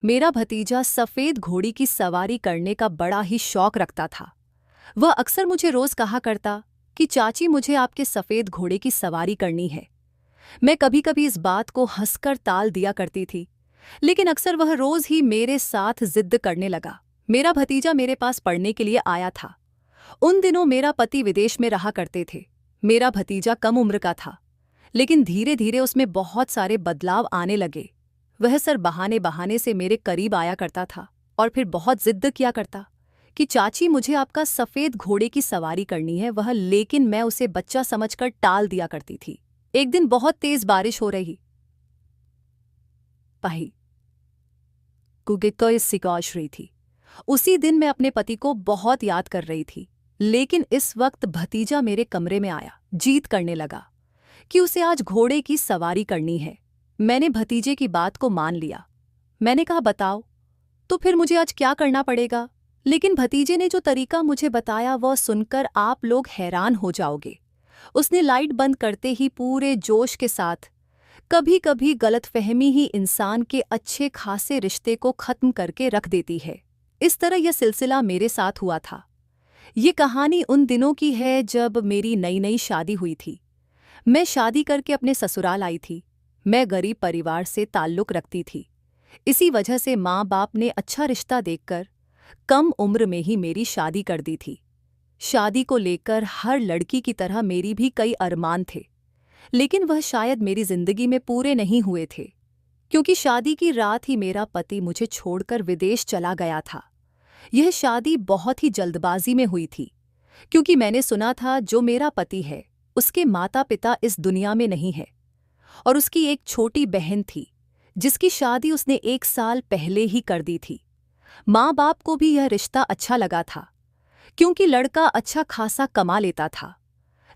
मेरा भतीजा सफेद घोड़ी की सवारी करने का बड़ा ही शौक रखता था। वह अक्सर मुझे रोज कहा करता कि चाची मुझे आपके सफेद घोड़े की सवारी करनी है। मैं कभी कभी इस बात को हंसकर टाल दिया करती थी, लेकिन अक्सर वह रोज ही मेरे साथ जिद करने लगा। मेरा भतीजा मेरे पास पढ़ने के लिए आया था। उन दिनों मेरा पति विदेश में रहा करते थे। मेरा भतीजा कम उम्र का था, लेकिन धीरे धीरे उसमें बहुत सारे बदलाव आने लगे। वह सर बहाने बहाने से मेरे करीब आया करता था और फिर बहुत जिद्द किया करता कि चाची मुझे आपका सफेद घोड़े की सवारी करनी है वह, लेकिन मैं उसे बच्चा समझकर टाल दिया करती थी। एक दिन बहुत तेज बारिश हो रही पाही कुगिको सिकाश रही थी। उसी दिन मैं अपने पति को बहुत याद कर रही थी, लेकिन इस वक्त भतीजा मेरे कमरे में आया, जीत करने लगा कि उसे आज घोड़े की सवारी करनी है। मैंने भतीजे की बात को मान लिया। मैंने कहा बताओ तो फिर मुझे आज क्या करना पड़ेगा। लेकिन भतीजे ने जो तरीका मुझे बताया वह सुनकर आप लोग हैरान हो जाओगे। उसने लाइट बंद करते ही पूरे जोश के साथ, कभी कभी गलतफहमी ही इंसान के अच्छे खासे रिश्ते को खत्म करके रख देती है। इस तरह यह सिलसिला मेरे साथ हुआ था। ये कहानी उन दिनों की है जब मेरी नई नई शादी हुई थी। मैं शादी करके अपने ससुराल आई थी। मैं गरीब परिवार से ताल्लुक रखती थी। इसी वजह से माँ बाप ने अच्छा रिश्ता देखकर कम उम्र में ही मेरी शादी कर दी थी। शादी को लेकर हर लड़की की तरह मेरी भी कई अरमान थे, लेकिन वह शायद मेरी जिंदगी में पूरे नहीं हुए थे, क्योंकि शादी की रात ही मेरा पति मुझे छोड़कर विदेश चला गया था। यह शादी बहुत ही जल्दबाजी में हुई थी, क्योंकि मैंने सुना था जो मेरा पति है उसके माता पिता इस दुनिया में नहीं है और उसकी एक छोटी बहन थी जिसकी शादी उसने 1 साल पहले ही कर दी थी। माँ बाप को भी यह रिश्ता अच्छा लगा था, क्योंकि लड़का अच्छा खासा कमा लेता था।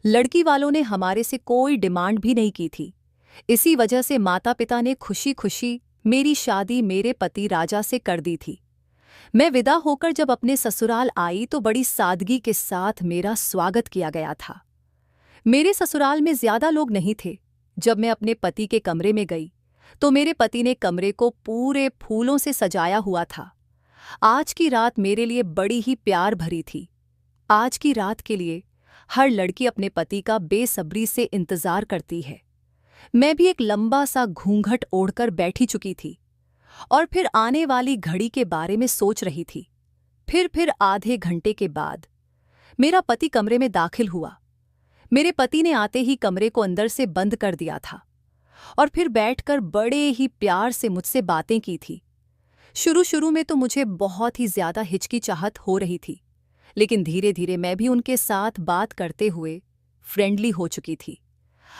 लड़की वालों ने हमारे से कोई डिमांड भी नहीं की थी। इसी वजह से माता पिता ने खुशी खुशी मेरी शादी मेरे पति राजा से कर दी थी। मैं विदा होकर जब अपने ससुराल आई तो बड़ी सादगी के साथ मेरा स्वागत किया गया था। मेरे ससुराल में ज्यादा लोग नहीं थे। जब मैं अपने पति के कमरे में गई तो मेरे पति ने कमरे को पूरे फूलों से सजाया हुआ था। आज की रात मेरे लिए बड़ी ही प्यार भरी थी। आज की रात के लिए हर लड़की अपने पति का बेसब्री से इंतजार करती है। मैं भी एक लंबा सा घूंघट ओढ़कर बैठी चुकी थी और फिर आने वाली घड़ी के बारे में सोच रही थी। फिर आधे घंटे के बाद मेरा पति कमरे में दाखिल हुआ। मेरे पति ने आते ही कमरे को अंदर से बंद कर दिया था और फिर बैठकर बड़े ही प्यार से मुझसे बातें की थी। शुरू में तो मुझे बहुत ही ज्यादा हिचकिचाहट हो रही थी, लेकिन धीरे धीरे मैं भी उनके साथ बात करते हुए फ्रेंडली हो चुकी थी।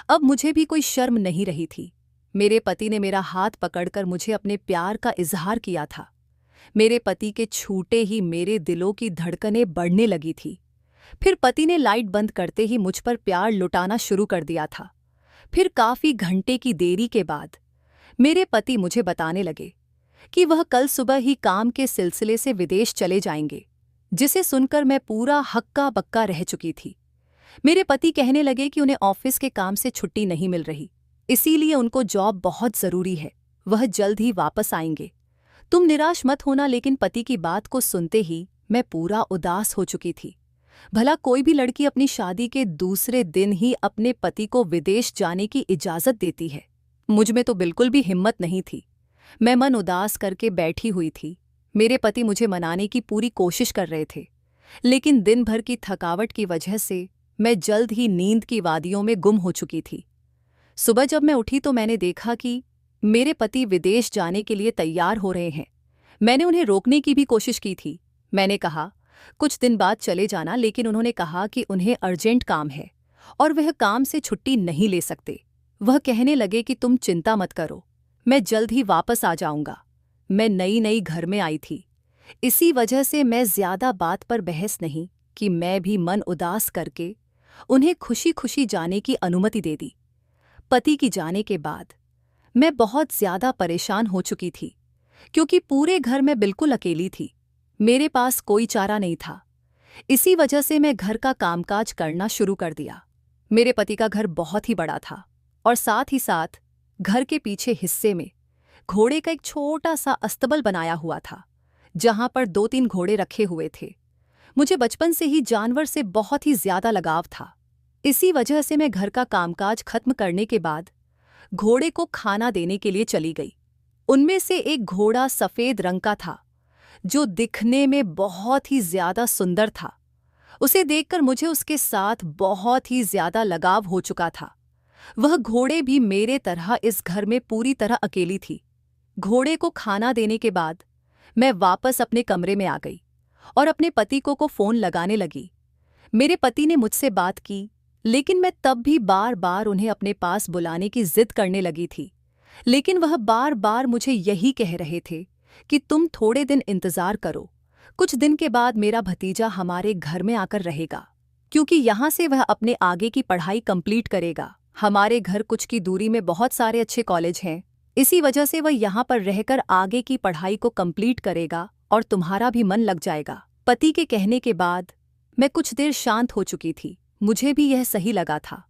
अब मुझे भी कोई शर्म नहीं रही थी। मेरे पति ने मेरा हाथ पकड़कर मुझे अपने प्यार का इजहार किया था। मेरे पति के छूटे ही मेरे दिलों की धड़कनें बढ़ने लगी थी। फिर पति ने लाइट बंद करते ही मुझ पर प्यार लुटाना शुरू कर दिया था। फिर काफी घंटे की देरी के बाद मेरे पति मुझे बताने लगे कि वह कल सुबह ही काम के सिलसिले से विदेश चले जाएंगे, जिसे सुनकर मैं पूरा हक्का बक्का रह चुकी थी। मेरे पति कहने लगे कि उन्हें ऑफिस के काम से छुट्टी नहीं मिल रही, इसीलिए उनको जॉब बहुत जरूरी है, वह जल्द ही वापस आएंगे। तुम निराश मत होना। लेकिन पति की बात को सुनते ही मैं पूरा उदास हो चुकी थी। भला कोई भी लड़की अपनी शादी के दूसरे दिन ही अपने पति को विदेश जाने की इजाजत देती है? मुझ में तो बिल्कुल भी हिम्मत नहीं थी। मैं मन उदास करके बैठी हुई थी। मेरे पति मुझे मनाने की पूरी कोशिश कर रहे थे, लेकिन दिन भर की थकावट की वजह से मैं जल्द ही नींद की वादियों में गुम हो चुकी थी। सुबह जब मैं उठी तो मैंने देखा कि मेरे पति विदेश जाने के लिए तैयार हो रहे हैं। मैंने उन्हें रोकने की भी कोशिश की थी। मैंने कहा कुछ दिन बाद चले जाना, लेकिन उन्होंने कहा कि उन्हें अर्जेंट काम है और वह काम से छुट्टी नहीं ले सकते। वह कहने लगे कि तुम चिंता मत करो, मैं जल्द ही वापस आ जाऊंगा। मैं नई नई घर में आई थी, इसी वजह से मैं ज्यादा बात पर बहस नहीं कि मैं भी मन उदास करके उन्हें खुशी खुशी जाने की अनुमति दे दी। पति की जाने के बाद मैं बहुत ज्यादा परेशान हो चुकी थी, क्योंकि पूरे घर में बिल्कुल अकेली थी। मेरे पास कोई चारा नहीं था। इसी वजह से मैं घर का कामकाज करना शुरू कर दिया। मेरे पति का घर बहुत ही बड़ा था और साथ ही साथ घर के पीछे हिस्से में घोड़े का एक छोटा सा अस्तबल बनाया हुआ था, जहां पर 2-3 घोड़े रखे हुए थे। मुझे बचपन से ही जानवर से बहुत ही ज्यादा लगाव था। इसी वजह से मैं घर का कामकाज खत्म करने के बाद घोड़े को खाना देने के लिए चली गई। उनमें से एक घोड़ा सफेद रंग का था, जो दिखने में बहुत ही ज्यादा सुंदर था। उसे देखकर मुझे उसके साथ बहुत ही ज्यादा लगाव हो चुका था। वह घोड़े भी मेरे तरह इस घर में पूरी तरह अकेली थी। घोड़े को खाना देने के बाद मैं वापस अपने कमरे में आ गई और अपने पति को फ़ोन लगाने लगी। मेरे पति ने मुझसे बात की, लेकिन मैं तब भी बार बार उन्हें अपने पास बुलाने की जिद करने लगी थी। लेकिन वह बार बार मुझे यही कह रहे थे कि तुम थोड़े दिन इंतज़ार करो, कुछ दिन के बाद मेरा भतीजा हमारे घर में आकर रहेगा, क्योंकि यहाँ से वह अपने आगे की पढ़ाई कंप्लीट करेगा। हमारे घर कुछ की दूरी में बहुत सारे अच्छे कॉलेज हैं, इसी वजह से वह यहाँ पर रहकर आगे की पढ़ाई को कंप्लीट करेगा और तुम्हारा भी मन लग जाएगा। पति के कहने के बाद मैं कुछ देर शांत हो चुकी थी। मुझे भी यह सही लगा था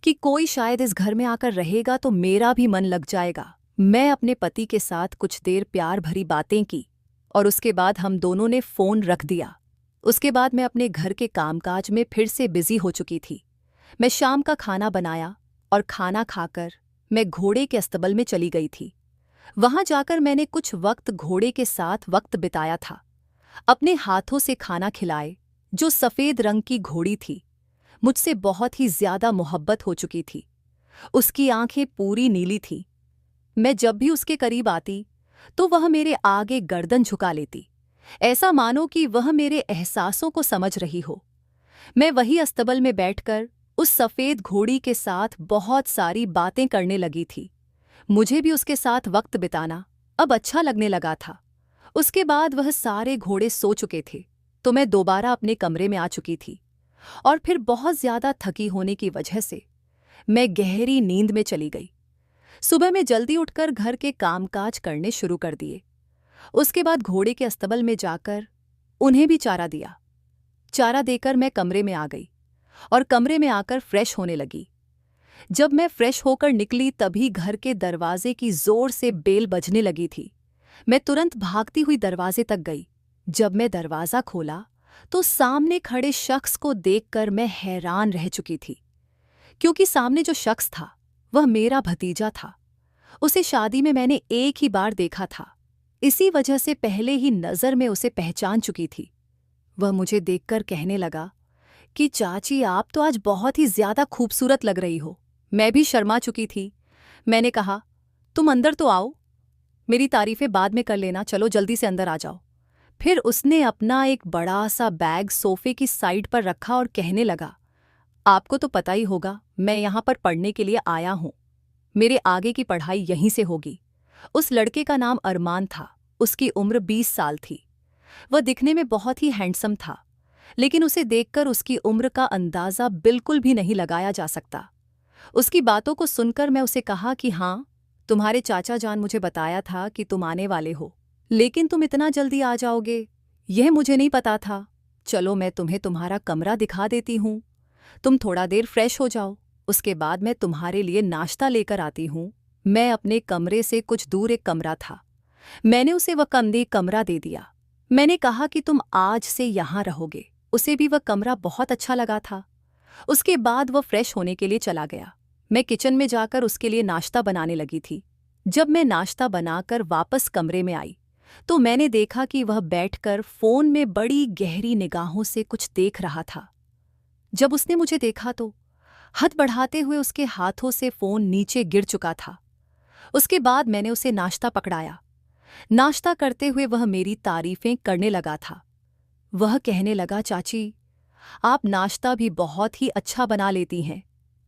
कि कोई शायद इस घर में आकर रहेगा तो मेरा भी मन लग जाएगा। मैं अपने पति के साथ कुछ देर प्यार भरी बातें की और उसके बाद हम दोनों ने फ़ोन रख दिया। उसके बाद मैं अपने घर के कामकाज में फिर से बिजी हो चुकी थी। मैं शाम का खाना बनाया और खाना खाकर मैं घोड़े के अस्तबल में चली गई थी। वहां जाकर मैंने कुछ वक्त घोड़े के साथ वक्त बिताया था। अपने हाथों से खाना खिलाए। जो सफ़ेद रंग की घोड़ी थी, मुझसे बहुत ही ज्यादा मोहब्बत हो चुकी थी। उसकी आंखें पूरी नीली थीं। मैं जब भी उसके करीब आती तो वह मेरे आगे गर्दन झुका लेती, ऐसा मानो कि वह मेरे एहसासों को समझ रही हो। मैं वही अस्तबल में बैठकर उस सफ़ेद घोड़ी के साथ बहुत सारी बातें करने लगी थी। मुझे भी उसके साथ वक्त बिताना अब अच्छा लगने लगा था। उसके बाद वह सारे घोड़े सो चुके थे तो मैं दोबारा अपने कमरे में आ चुकी थी और फिर बहुत ज्यादा थकी होने की वजह से मैं गहरी नींद में चली गई। सुबह में जल्दी उठकर घर के कामकाज करने शुरू कर दिए। उसके बाद घोड़े के अस्तबल में जाकर उन्हें भी चारा दिया। चारा देकर मैं कमरे में आ गई और कमरे में आकर फ्रेश होने लगी। जब मैं फ्रेश होकर निकली तभी घर के दरवाजे की जोर से बेल बजने लगी थी। मैं तुरंत भागती हुई दरवाजे तक गई। जब मैं दरवाज़ा खोला तो सामने खड़े शख्स को देखकर मैं हैरान रह चुकी थी, क्योंकि सामने जो शख्स था वह मेरा भतीजा था। उसे शादी में मैंने एक ही बार देखा था, इसी वजह से पहले ही नज़र में उसे पहचान चुकी थी। वह मुझे देखकर कहने लगा कि चाची, आप तो आज बहुत ही ज्यादा खूबसूरत लग रही हो। मैं भी शर्मा चुकी थी। मैंने कहा, तुम अंदर तो आओ, मेरी तारीफें बाद में कर लेना, चलो जल्दी से अंदर आ जाओ। फिर उसने अपना एक बड़ा सा बैग सोफे की साइड पर रखा और कहने लगा, आपको तो पता ही होगा मैं यहाँ पर पढ़ने के लिए आया हूँ। मेरे आगे की पढ़ाई यहीं से होगी। उस लड़के का नाम अरमान था। उसकी उम्र 20 साल थी। वह दिखने में बहुत ही हैंडसम था, लेकिन उसे देखकर उसकी उम्र का अंदाज़ा बिल्कुल भी नहीं लगाया जा सकता। उसकी बातों को सुनकर मैं उसे कहा कि हाँ, तुम्हारे चाचा जान मुझे बताया था कि तुम आने वाले हो, लेकिन तुम इतना जल्दी आ जाओगे यह मुझे नहीं पता था। चलो मैं तुम्हें तुम्हारा कमरा दिखा देती हूँ, तुम थोड़ा देर फ्रेश हो जाओ, उसके बाद मैं तुम्हारे लिए नाश्ता लेकर आती हूँ। मैं अपने कमरे से कुछ दूर एक कमरा था, मैंने उसे वह कमरा दे दिया। मैंने कहा कि तुम आज से यहाँ रहोगे। उसे भी वह कमरा बहुत अच्छा लगा था। उसके बाद वह फ्रेश होने के लिए चला गया। मैं किचन में जाकर उसके लिए नाश्ता बनाने लगी थी। जब मैं नाश्ता बनाकर वापस कमरे में आई तो मैंने देखा कि वह बैठकर फ़ोन में बड़ी गहरी निगाहों से कुछ देख रहा था। जब उसने मुझे देखा तो हथ बढ़ाते हुए उसके हाथों से फ़ोन नीचे गिर चुका था। उसके बाद मैंने उसे नाश्ता पकड़ाया। नाश्ता करते हुए वह मेरी तारीफें करने लगा था। वह कहने लगा, चाची, आप नाश्ता भी बहुत ही अच्छा बना लेती हैं।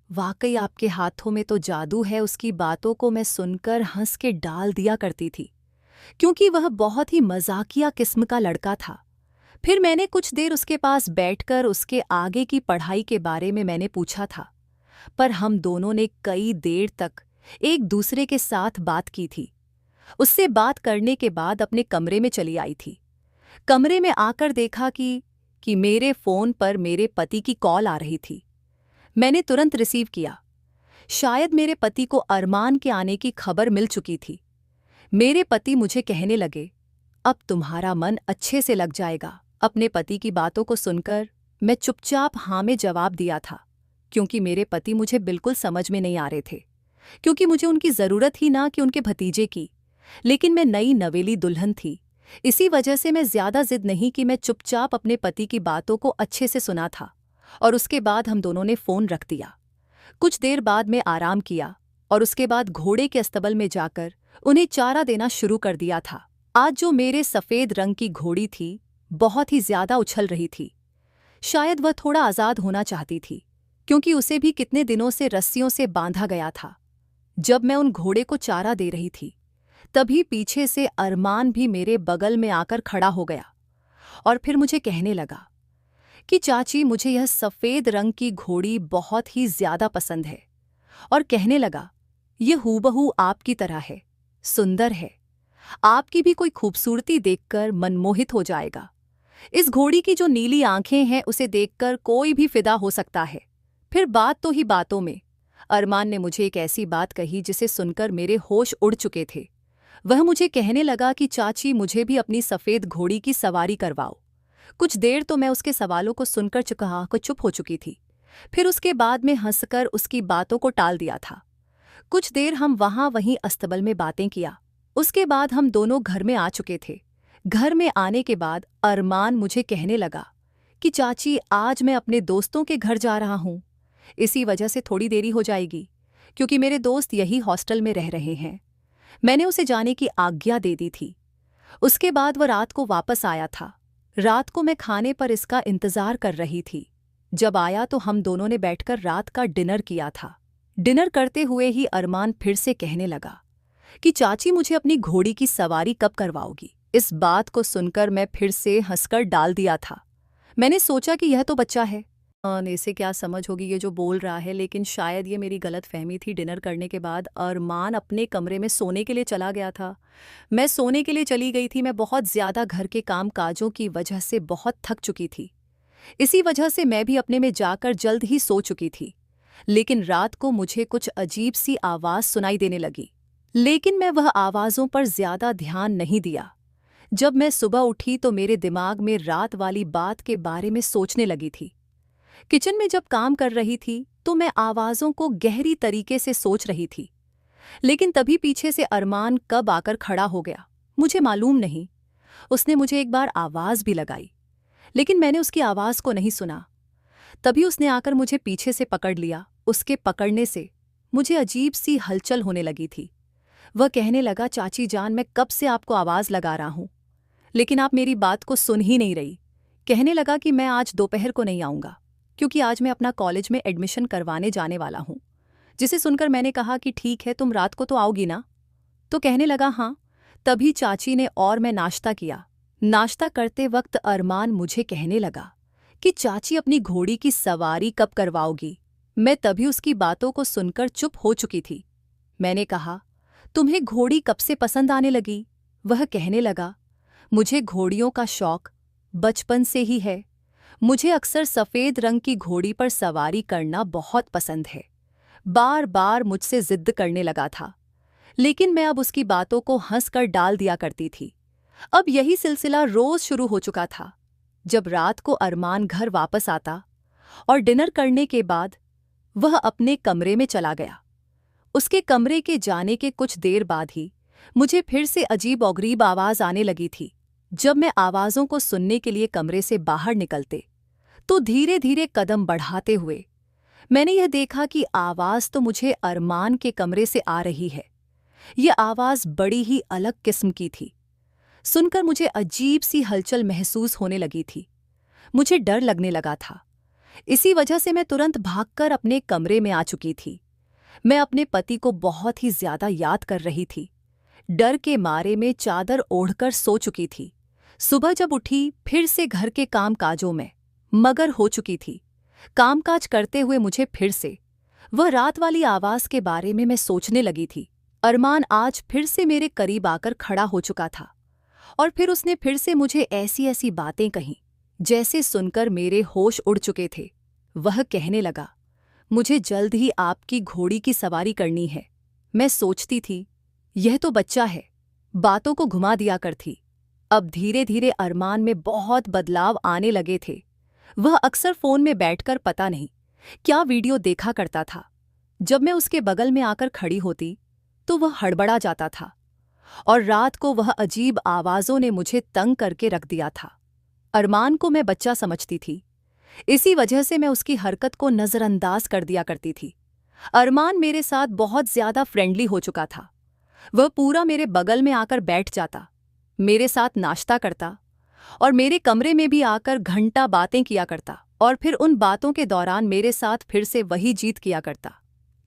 वाकई आपके हाथों में तो जादू है। उसकी बातों को मैं सुनकर हंस के डाल दिया करती थी, क्योंकि वह बहुत ही मजाकिया किस्म का लड़का था। फिर मैंने कुछ देर उसके पास बैठकर उसके आगे की पढ़ाई के बारे में मैंने पूछा था, पर हम दोनों ने कई देर तक एक दूसरे के साथ बात की थी। उससे बात करने के बाद अपने कमरे में चली आई थी। कमरे में आकर देखा कि मेरे फ़ोन पर मेरे पति की कॉल आ रही थी। मैंने तुरंत रिसीव किया। शायद मेरे पति को अरमान के आने की खबर मिल चुकी थी। मेरे पति मुझे कहने लगे, अब तुम्हारा मन अच्छे से लग जाएगा। अपने पति की बातों को सुनकर मैं चुपचाप हाँ में जवाब दिया था, क्योंकि मेरे पति मुझे बिल्कुल समझ में नहीं आ रहे थे, क्योंकि मुझे उनकी ज़रूरत ही ना कि उनके भतीजे की। लेकिन मैं नई नवेली दुल्हन थी, इसी वजह से मैं ज़्यादा जिद नहीं कि मैं चुपचाप अपने पति की बातों को अच्छे से सुना था। और उसके बाद हम दोनों ने फ़ोन रख दिया। कुछ देर बाद मैं आराम किया और उसके बाद घोड़े के अस्तबल में जाकर उन्हें चारा देना शुरू कर दिया था। आज जो मेरे सफ़ेद रंग की घोड़ी थी, बहुत ही ज़्यादा उछल रही थी। शायद वह थोड़ा आज़ाद होना चाहती थी, क्योंकि उसे भी कितने दिनों से रस्सियों से बांधा गया था। जब मैं उन घोड़े को चारा दे रही थी, तभी पीछे से अरमान भी मेरे बगल में आकर खड़ा हो गया और फिर मुझे कहने लगा कि चाची, मुझे यह सफ़ेद रंग की घोड़ी बहुत ही ज़्यादा पसंद है। और कहने लगा, ये हूबहू आपकी तरह है, सुंदर है, आपकी भी कोई खूबसूरती देखकर मनमोहित हो जाएगा। इस घोड़ी की जो नीली आंखें हैं, उसे देखकर कोई भी फिदा हो सकता है। फिर बात तो ही बातों में अरमान ने मुझे एक ऐसी बात कही जिसे सुनकर मेरे होश उड़ चुके थे। वह मुझे कहने लगा कि चाची, मुझे भी अपनी सफ़ेद घोड़ी की सवारी करवाओ। कुछ देर तो मैं उसके सवालों को सुनकर चुप हो चुकी थी। फिर उसके बाद में हंसकर उसकी बातों को टाल दिया था। कुछ देर हम वहीं अस्तबल में बातें किया। उसके बाद हम दोनों घर में आ चुके थे। घर में आने के बाद अरमान मुझे कहने लगा कि चाची, आज मैं अपने दोस्तों के घर जा रहा हूँ, इसी वजह से थोड़ी देरी हो जाएगी, क्योंकि मेरे दोस्त यही हॉस्टल में रह रहे हैं। मैंने उसे जाने की आज्ञा दे दी थी। उसके बाद वह रात को वापस आया था। रात को मैं खाने पर इसका इंतज़ार कर रही थी। जब आया तो हम दोनों ने बैठकर रात का डिनर किया था। डिनर करते हुए ही अरमान फिर से कहने लगा कि चाची, मुझे अपनी घोड़ी की सवारी कब करवाओगी। इस बात को सुनकर मैं फिर से हंसकर डाल दिया था। मैंने सोचा कि यह तो बच्चा है, इसे क्या समझ होगी ये जो बोल रहा है, लेकिन शायद ये मेरी गलत फहमी थी। डिनर करने के बाद अरमान अपने कमरे में सोने के लिए चला गया था। मैं सोने के लिए चली गई थी। मैं बहुत ज़्यादा घर के काम काजों की वजह से बहुत थक चुकी थी। इसी वजह से मैं भी अपने में जाकर जल्द ही सो चुकी थी। लेकिन रात को मुझे कुछ अजीब सी आवाज़ सुनाई देने लगी, लेकिन मैं वह आवाज़ों पर ज़्यादा ध्यान नहीं दिया। जब मैं सुबह उठी तो मेरे दिमाग में रात वाली बात के बारे में सोचने लगी थी। किचन में जब काम कर रही थी तो मैं आवाज़ों को गहरी तरीके से सोच रही थी, लेकिन तभी पीछे से अरमान कब आकर खड़ा हो गया, मुझे मालूम नहीं। उसने मुझे एक बार आवाज़ भी लगाई, लेकिन मैंने उसकी आवाज़ को नहीं सुना। तभी उसने आकर मुझे पीछे से पकड़ लिया। उसके पकड़ने से मुझे अजीब सी हलचल होने लगी थी। वह कहने लगा, चाची जान, मैं कब से आपको आवाज़ लगा रहा हूँ, लेकिन आप मेरी बात को सुन ही नहीं रही। कहने लगा कि मैं आज दोपहर को नहीं आऊँगा, क्योंकि आज मैं अपना कॉलेज में एडमिशन करवाने जाने वाला हूँ। जिसे सुनकर मैंने कहा कि ठीक है, तुम रात को तो आओगी ना। तो कहने लगा हाँ। तभी चाची ने और मैं नाश्ता किया। नाश्ता करते वक्त अरमान मुझे कहने लगा कि चाची, अपनी घोड़ी की सवारी कब करवाओगी। मैं तभी उसकी बातों को सुनकर चुप हो चुकी थी। मैंने कहा, तुम्हें घोड़ी कब से पसंद आने लगी। वह कहने लगा, मुझे घोड़ियों का शौक बचपन से ही है। मुझे अक्सर सफ़ेद रंग की घोड़ी पर सवारी करना बहुत पसंद है। बार बार मुझसे जिद करने लगा था, लेकिन मैं अब उसकी बातों को हंसकर डाल दिया करती थी। अब यही सिलसिला रोज़ शुरू हो चुका था। जब रात को अरमान घर वापस आता और डिनर करने के बाद वह अपने कमरे में चला गया। उसके कमरे के जाने के कुछ देर बाद ही मुझे फिर से अजीब-ओ-गरीब आवाज़ आने लगी थी। जब मैं आवाज़ों को सुनने के लिए कमरे से बाहर निकलते तो धीरे धीरे कदम बढ़ाते हुए मैंने यह देखा कि आवाज़ तो मुझे अरमान के कमरे से आ रही है। यह आवाज़ बड़ी ही अलग किस्म की थी। सुनकर मुझे अजीब सी हलचल महसूस होने लगी थी। मुझे डर लगने लगा था। इसी वजह से मैं तुरंत भागकर अपने कमरे में आ चुकी थी। मैं अपने पति को बहुत ही ज़्यादा याद कर रही थी। डर के मारे में चादर ओढ़कर सो चुकी थी। सुबह जब उठी फिर से घर के काम काजों में मगर हो चुकी थी। कामकाज करते हुए मुझे फिर से वह रात वाली आवाज़ के बारे में मैं सोचने लगी थी। अरमान आज फिर से मेरे करीब आकर खड़ा हो चुका था और फिर उसने फिर से मुझे ऐसी ऐसी बातें कहीं जैसे सुनकर मेरे होश उड़ चुके थे। वह कहने लगा, मुझे जल्द ही आपकी घोड़ी की सवारी करनी है। मैं सोचती थी, यह तो बच्चा है, बातों को घुमा दिया कर थी। अब धीरे धीरे अरमान में बहुत बदलाव आने लगे थे। वह अक्सर फोन में बैठकर पता नहीं क्या वीडियो देखा करता था। जब मैं उसके बगल में आकर खड़ी होती तो वह हड़बड़ा जाता था और रात को वह अजीब आवाज़ों ने मुझे तंग करके रख दिया था। अरमान को मैं बच्चा समझती थी, इसी वजह से मैं उसकी हरकत को नज़रअंदाज कर दिया करती थी। अरमान मेरे साथ बहुत ज्यादा फ्रेंडली हो चुका था। वह पूरा मेरे बगल में आकर बैठ जाता, मेरे साथ नाश्ता करता और मेरे कमरे में भी आकर घंटा बातें किया करता और फिर उन बातों के दौरान मेरे साथ फिर से वही जीत किया करता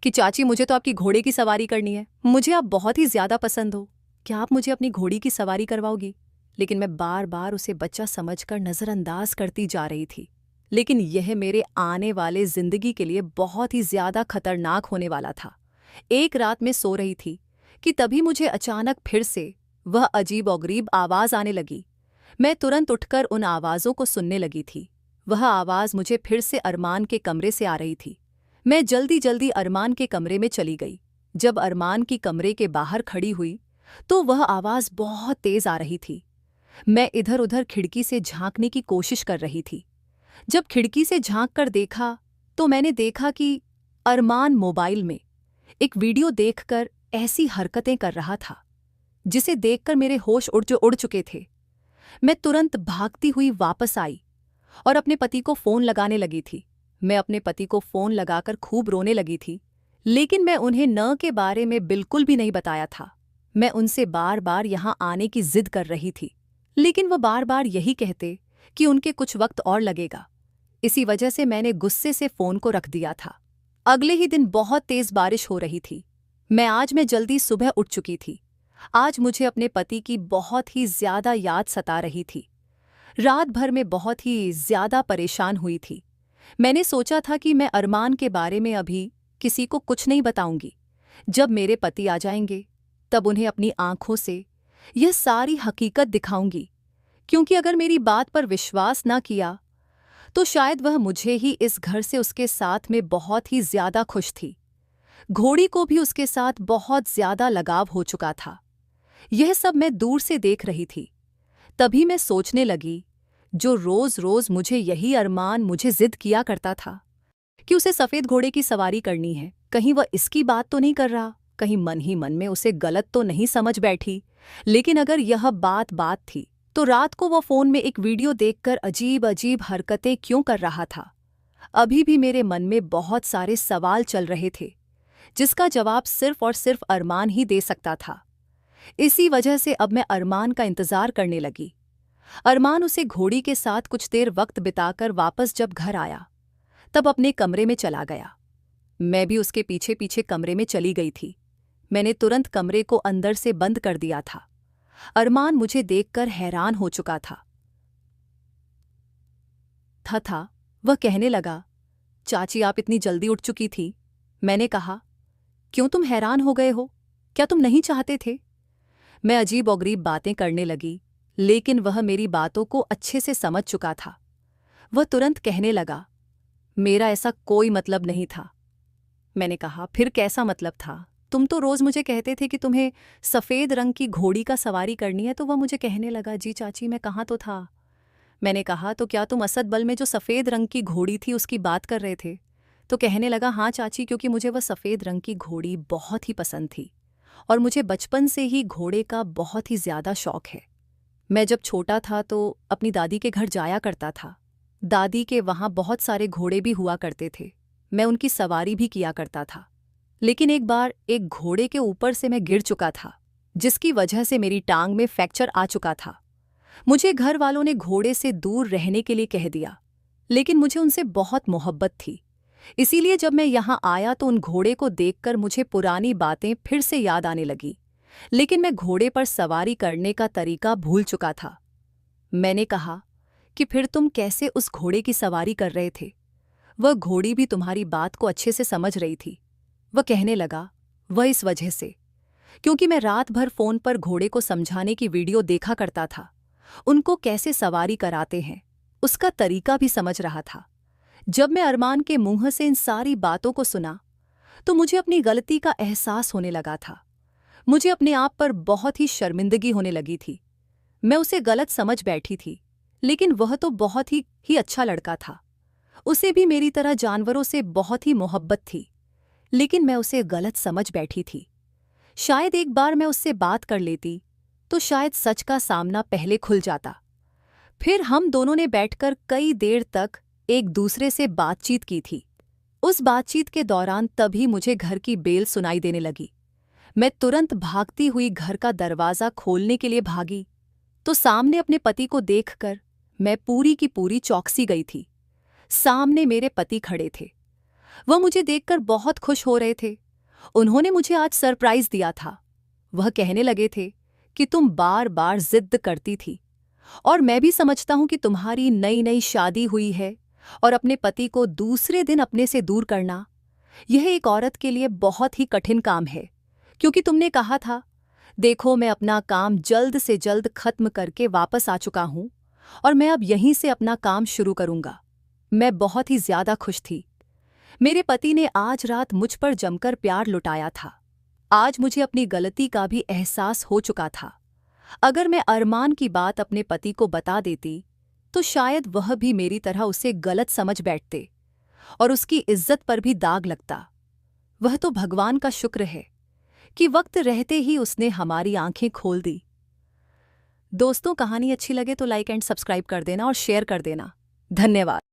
कि चाची मुझे तो आपकी घोड़े की सवारी करनी है, मुझे आप बहुत ही ज्यादा पसंद हो, क्या आप मुझे अपनी घोड़ी की सवारी करवाओगी। लेकिन मैं बार बार उसे बच्चा समझकर नज़रअंदाज करती जा रही थी। लेकिन यह मेरे आने वाले जिंदगी के लिए बहुत ही ज्यादा खतरनाक होने वाला था। एक रात में सो रही थी कि तभी मुझे अचानक फिर से वह अजीब और गरीब आवाज आने लगी। मैं तुरंत उठकर उन आवाज़ों को सुनने लगी थी। वह आवाज़ मुझे फिर से अरमान के कमरे से आ रही थी। मैं जल्दी जल्दी अरमान के कमरे में चली गई। जब अरमान की कमरे के बाहर खड़ी हुई तो वह आवाज़ बहुत तेज आ रही थी। मैं इधर उधर खिड़की से झांकने की कोशिश कर रही थी। जब खिड़की से झांक कर देखा तो मैंने देखा कि अरमान मोबाइल में एक वीडियो देखकर ऐसी हरकतें कर रहा था जिसे देखकर मेरे होश उड़ चुके थे। मैं तुरंत भागती हुई वापस आई और अपने पति को फ़ोन लगाने लगी थी। मैं अपने पति को फ़ोन लगाकर खूब रोने लगी थी, लेकिन मैं उन्हें न के बारे में बिल्कुल भी नहीं बताया था। मैं उनसे बार बार यहाँ आने की जिद कर रही थी, लेकिन वह बार बार यही कहते कि उनके कुछ वक्त और लगेगा। इसी वजह से मैंने गुस्से से फ़ोन को रख दिया था। अगले ही दिन बहुत तेज़ बारिश हो रही थी। मैं जल्दी सुबह उठ चुकी थी। आज मुझे अपने पति की बहुत ही ज्यादा याद सता रही थी। रात भर में बहुत ही ज्यादा परेशान हुई थी। मैंने सोचा था कि मैं अरमान के बारे में अभी किसी को कुछ नहीं बताऊंगी। जब मेरे पति आ जाएंगे तब उन्हें अपनी आंखों से यह सारी हकीकत दिखाऊंगी, क्योंकि अगर मेरी बात पर विश्वास ना किया तो शायद वह मुझे ही इस घर से उसके साथ में बहुत ही ज्यादा खुश थी। घोड़ी को भी उसके साथ बहुत ज्यादा लगाव हो चुका था। यह सब मैं दूर से देख रही थी। तभी मैं सोचने लगी, जो रोज रोज मुझे यही अरमान मुझे जिद किया करता था कि उसे सफेद घोड़े की सवारी करनी है, कहीं वह इसकी बात तो नहीं कर रहा, कहीं मन ही मन में उसे गलत तो नहीं समझ बैठी। लेकिन अगर यह बात थी तो रात को वह फोन में एक वीडियो देखकर अजीब अजीब हरकतें क्यों कर रहा था। अभी भी मेरे मन में बहुत सारे सवाल चल रहे थे जिसका जवाब सिर्फ और सिर्फ अरमान ही दे सकता था। इसी वजह से अब मैं अरमान का इंतजार करने लगी। अरमान उसे घोड़ी के साथ कुछ देर वक्त बिताकर वापस जब घर आया तब अपने कमरे में चला गया। मैं भी उसके पीछे पीछे कमरे में चली गई थी। मैंने तुरंत कमरे को अंदर से बंद कर दिया था। अरमान मुझे देखकर हैरान हो चुका था। वह कहने लगा, चाची आप इतनी जल्दी उठ चुकी थी। मैंने कहा, क्यों तुम हैरान हो गए हो, क्या तुम नहीं चाहते थे। मैं अजीब और गरीब बातें करने लगी, लेकिन वह मेरी बातों को अच्छे से समझ चुका था। वह तुरंत कहने लगा, मेरा ऐसा कोई मतलब नहीं था। मैंने कहा, फिर कैसा मतलब था, तुम तो रोज मुझे कहते थे कि तुम्हें सफ़ेद रंग की घोड़ी का सवारी करनी है। तो वह मुझे कहने लगा, जी चाची मैं कहाँ तो था। मैंने कहा, तो क्या तुम असद बल में जो सफ़ेद रंग की घोड़ी थी उसकी बात कर रहे थे। तो कहने लगा, हाँ चाची, क्योंकि मुझे वह सफ़ेद रंग की घोड़ी बहुत ही पसंद थी और मुझे बचपन से ही घोड़े का बहुत ही ज़्यादा शौक है। मैं जब छोटा था तो अपनी दादी के घर जाया करता था। दादी के वहाँ बहुत सारे घोड़े भी हुआ करते थे। मैं उनकी सवारी भी किया करता था। लेकिन एक बार एक घोड़े के ऊपर से मैं गिर चुका था, जिसकी वजह से मेरी टांग में फ्रैक्चर आ चुका था। मुझे घर वालों ने घोड़े से दूर रहने के लिए कह दिया, लेकिन मुझे उनसे बहुत मोहब्बत थी। इसीलिए जब मैं यहाँ आया तो उन घोड़े को देखकर मुझे पुरानी बातें फिर से याद आने लगी, लेकिन मैं घोड़े पर सवारी करने का तरीका भूल चुका था। मैंने कहा कि फिर तुम कैसे उस घोड़े की सवारी कर रहे थे। वह घोड़ी भी तुम्हारी बात को अच्छे से समझ रही थी। वह कहने लगा, वह इस वजह से क्योंकि मैं रात भर फोन पर घोड़े को समझाने की वीडियो देखा करता था। उनको कैसे सवारी कराते हैं उसका तरीका भी समझ रहा था। जब मैं अरमान के मुंह से इन सारी बातों को सुना तो मुझे अपनी गलती का एहसास होने लगा था। मुझे अपने आप पर बहुत ही शर्मिंदगी होने लगी थी। मैं उसे गलत समझ बैठी थी, लेकिन वह तो बहुत ही अच्छा लड़का था। उसे भी मेरी तरह जानवरों से बहुत ही मोहब्बत थी, लेकिन मैं उसे गलत समझ बैठी थी। शायद एक बार मैं उससे बात कर लेती तो शायद सच का सामना पहले खुल जाता। फिर हम दोनों ने बैठकर कई देर तक एक दूसरे से बातचीत की थी। उस बातचीत के दौरान तभी मुझे घर की बेल सुनाई देने लगी। मैं तुरंत भागती हुई घर का दरवाज़ा खोलने के लिए भागी, तो सामने अपने पति को देखकर मैं पूरी की पूरी चौंकी गई थी। सामने मेरे पति खड़े थे। वह मुझे देखकर बहुत खुश हो रहे थे। उन्होंने मुझे आज सरप्राइज दिया था। वह कहने लगे थे कि तुम बार बार जिद करती थी, और मैं भी समझता हूं कि तुम्हारी नई नई शादी हुई है और अपने पति को दूसरे दिन अपने से दूर करना, यह एक औरत के लिए बहुत ही कठिन काम है, क्योंकि तुमने कहा था, देखो मैं अपना काम जल्द से जल्द खत्म करके वापस आ चुका हूं और मैं अब यहीं से अपना काम शुरू करूंगा। मैं बहुत ही ज्यादा खुश थी। मेरे पति ने आज रात मुझ पर जमकर प्यार लुटाया था। आज मुझे अपनी गलती का भी एहसास हो चुका था। अगर मैं अरमान की बात अपने पति को बता देती तो शायद वह भी मेरी तरह उसे गलत समझ बैठते और उसकी इज्जत पर भी दाग लगता। वह तो भगवान का शुक्र है कि वक्त रहते ही उसने हमारी आंखें खोल दी। दोस्तों, कहानी अच्छी लगे तो लाइक एंड सब्सक्राइब कर देना और शेयर कर देना। धन्यवाद।